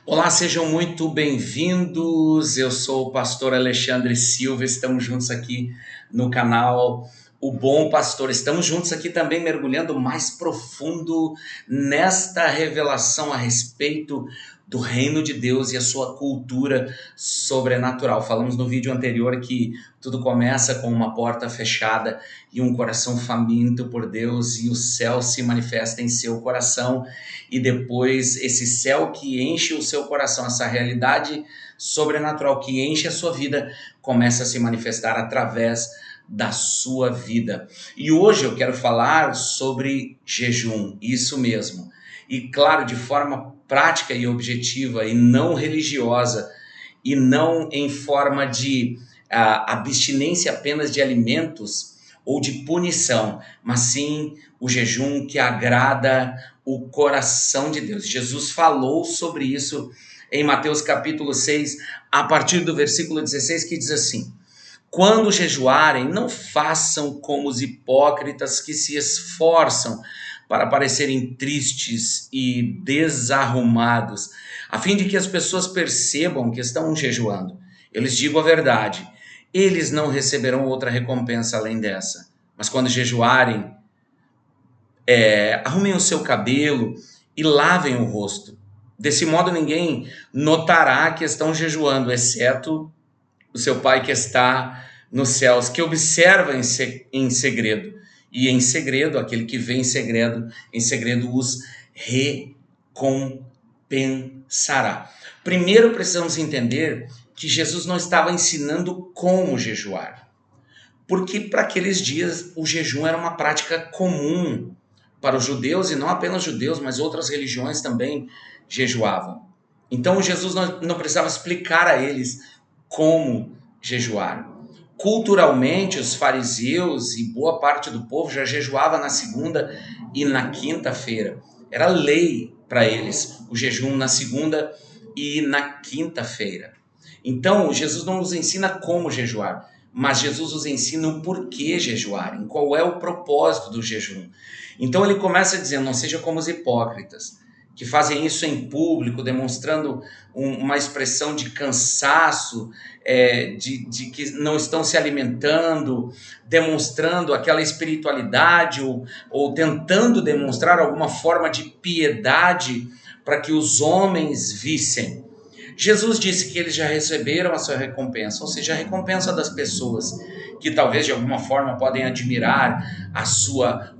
Olá, sejam muito bem-vindos. Eu sou o pastor Alexandre Silva. Estamos juntos aqui no canal O Bom Pastor. Estamos juntos aqui também mergulhando mais profundo nesta revelação a respeito do reino de Deus e a sua cultura sobrenatural. Falamos no vídeo anterior que tudo começa com uma porta fechada e um coração faminto por Deus, e o céu se manifesta em seu coração, e depois esse céu que enche o seu coração, essa realidade sobrenatural que enche a sua vida, começa a se manifestar através da sua vida. E hoje eu quero falar sobre jejum, isso mesmo. E claro, de forma prática e objetiva, e não religiosa, e não em forma de abstinência apenas de alimentos ou de punição, mas sim o jejum que agrada o coração de Deus. Jesus falou sobre isso em Mateus capítulo 6, a partir do versículo 16, que diz assim: quando jejuarem, não façam como os hipócritas que se esforçam para parecerem tristes e desarrumados, a fim de que as pessoas percebam que estão jejuando. Eu lhes digo a verdade, eles não receberão outra recompensa além dessa. Mas quando jejuarem, arrumem o seu cabelo e lavem o rosto. Desse modo ninguém notará que estão jejuando, exceto o seu Pai que está nos céus, que observa em segredo. E em segredo, aquele que vê em segredo os recompensará. Primeiro precisamos entender que Jesus não estava ensinando como jejuar, porque para aqueles dias o jejum era uma prática comum para os judeus, e não apenas judeus, mas outras religiões também jejuavam. Então Jesus não precisava explicar a eles como jejuar. Culturalmente, os fariseus e boa parte do povo já jejuava na segunda e na quinta-feira. Era lei para eles o jejum na segunda e na quinta-feira. Então, Jesus não nos ensina como jejuar, mas Jesus nos ensina o porquê jejuarem, qual é o propósito do jejum. Então ele começa dizendo: não seja como os hipócritas, que fazem isso em público, demonstrando uma expressão de cansaço, de que não estão se alimentando, demonstrando aquela espiritualidade, ou tentando demonstrar alguma forma de piedade para que os homens vissem. Jesus disse que eles já receberam a sua recompensa, ou seja, a recompensa das pessoas que talvez de alguma forma podem admirar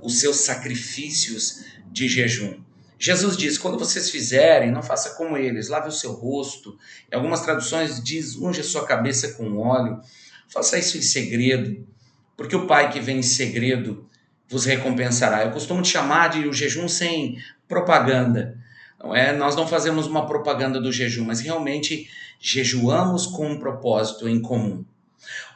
os seus sacrifícios de jejum. Jesus disse: quando vocês fizerem, não faça como eles, lave o seu rosto. Em algumas traduções diz: unge a sua cabeça com óleo. Faça isso em segredo, porque o Pai que vem em segredo vos recompensará. Eu costumo te chamar de o jejum sem propaganda. Não é? Nós não fazemos uma propaganda do jejum, mas realmente jejuamos com um propósito em comum.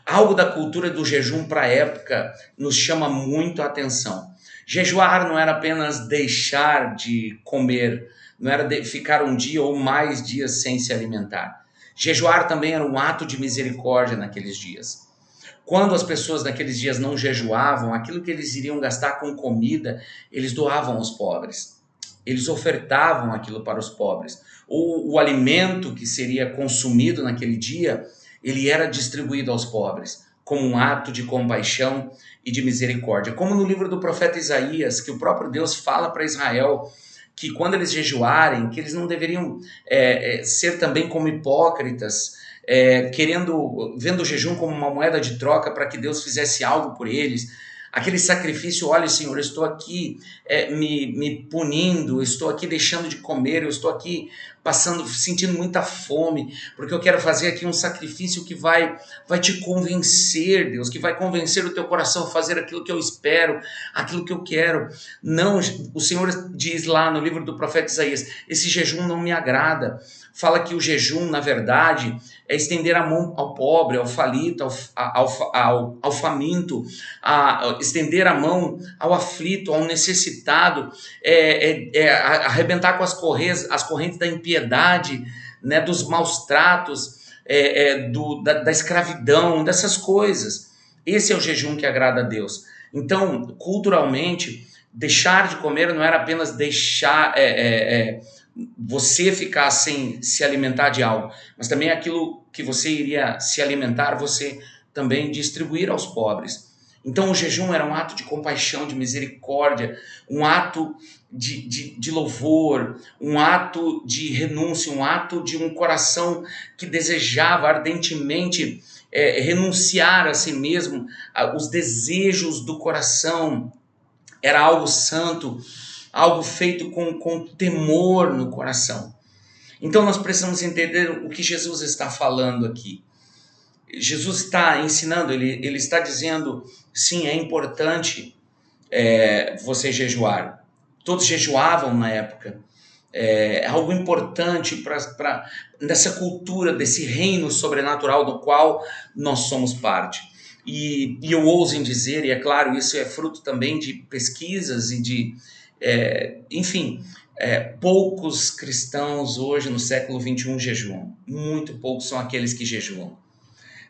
Algo da cultura do jejum para a época nos chama muito a atenção. Jejuar não era apenas deixar de comer, não era ficar um dia ou mais dias sem se alimentar. Jejuar também era um ato de misericórdia naqueles dias. Quando as pessoas naqueles dias não jejuavam, aquilo que eles iriam gastar com comida, eles doavam aos pobres. Eles ofertavam aquilo para os pobres. Ou o alimento que seria consumido naquele dia, ele era distribuído aos pobres, como um ato de compaixão e de misericórdia. Como no livro do profeta Isaías, que o próprio Deus fala para Israel que quando eles jejuarem, que eles não deveriam ser também como hipócritas, vendo o jejum como uma moeda de troca para que Deus fizesse algo por eles. Aquele sacrifício: olha, Senhor, eu estou aqui me punindo, eu estou aqui deixando de comer, eu estou aqui sentindo muita fome, porque eu quero fazer aqui um sacrifício que vai te convencer, Deus, que vai convencer o teu coração a fazer aquilo que eu espero, aquilo que eu quero. Não, o Senhor diz lá no livro do profeta Isaías: esse jejum não me agrada. Fala que o jejum, na verdade, é estender a mão ao pobre, ao falido, ao faminto, estender a mão ao aflito, ao necessitado, arrebentar com as correntes da impiedade, né, dos maus tratos, da escravidão, dessas coisas. Esse é o jejum que agrada a Deus. Então, culturalmente, deixar de comer não era apenas deixar, você ficar sem se alimentar de algo, mas também aquilo que você iria se alimentar, você também distribuir aos pobres. Então o jejum era um ato de compaixão, de misericórdia, um ato de louvor, um ato de renúncia, um ato de um coração que desejava ardentemente renunciar a si mesmo, os desejos do coração. Era algo santo, algo feito com temor no coração. Então nós precisamos entender o que Jesus está falando aqui. Jesus está ensinando, ele está dizendo, sim, é importante você jejuar. Todos jejuavam na época. É algo importante nessa cultura, desse reino sobrenatural do qual nós somos parte. E eu ouso em dizer, e é claro, isso é fruto também de pesquisas e de, poucos cristãos hoje no século XXI jejuam. Muito poucos são aqueles que jejuam.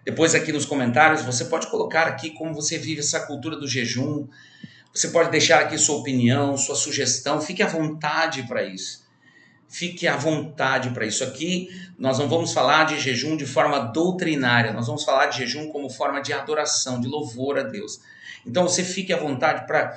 Depois aqui nos comentários você pode colocar aqui como você vive essa cultura do jejum. Você pode deixar aqui sua opinião, sua sugestão. Fique à vontade para isso. Fique à vontade para isso. Aqui nós não vamos falar de jejum de forma doutrinária. Nós vamos falar de jejum como forma de adoração, de louvor a Deus. Então você fique à vontade para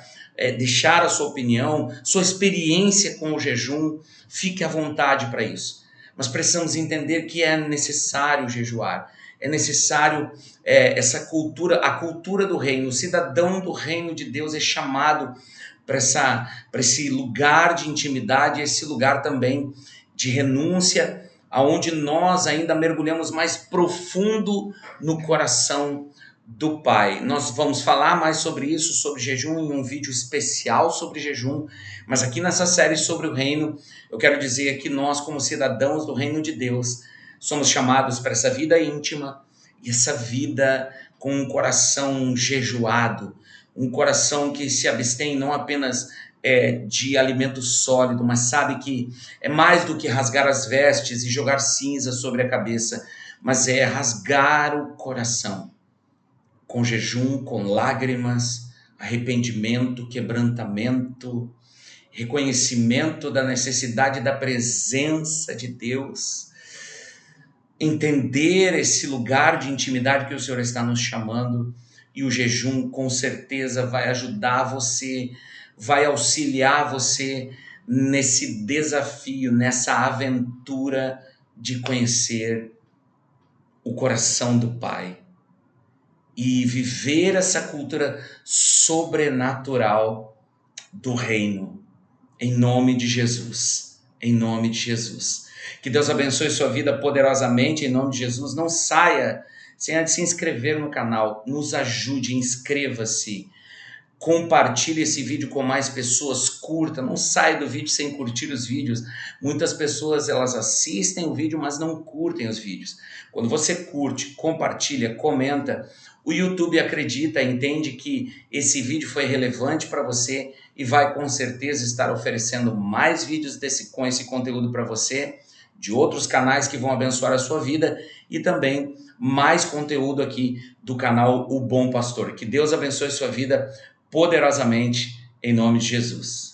deixar a sua opinião, sua experiência com o jejum. Fique à vontade para isso. Mas precisamos entender que é necessário jejuar. É necessário essa cultura, a cultura do reino. O cidadão do reino de Deus é chamado para esse lugar de intimidade, esse lugar também de renúncia, aonde nós ainda mergulhamos mais profundo no coração do Pai. Nós vamos falar mais sobre isso, sobre jejum, em um vídeo especial sobre jejum, mas aqui nessa série sobre o reino, eu quero dizer que nós, como cidadãos do reino de Deus, somos chamados para essa vida íntima e essa vida com um coração jejuado, um coração que se abstém não apenas de alimento sólido, mas sabe que é mais do que rasgar as vestes e jogar cinza sobre a cabeça, mas é rasgar o coração com jejum, com lágrimas, arrependimento, quebrantamento, reconhecimento da necessidade da presença de Deus, entender esse lugar de intimidade que o Senhor está nos chamando. E o jejum com certeza vai ajudar você, vai auxiliar você nesse desafio, nessa aventura de conhecer o coração do Pai e viver essa cultura sobrenatural do reino, em nome de Jesus, em nome de Jesus. Que Deus abençoe sua vida poderosamente, em nome de Jesus. Não saia sem antes se inscrever no canal, nos ajude, inscreva-se, compartilhe esse vídeo com mais pessoas, curta, não saia do vídeo sem curtir os vídeos. Muitas pessoas elas assistem o vídeo, mas não curtem os vídeos. Quando você curte, compartilha, comenta, o YouTube acredita, entende que esse vídeo foi relevante para você e vai com certeza estar oferecendo mais vídeos com esse conteúdo para você, de outros canais que vão abençoar a sua vida e também mais conteúdo aqui do canal O Bom Pastor. Que Deus abençoe sua vida poderosamente, em nome de Jesus.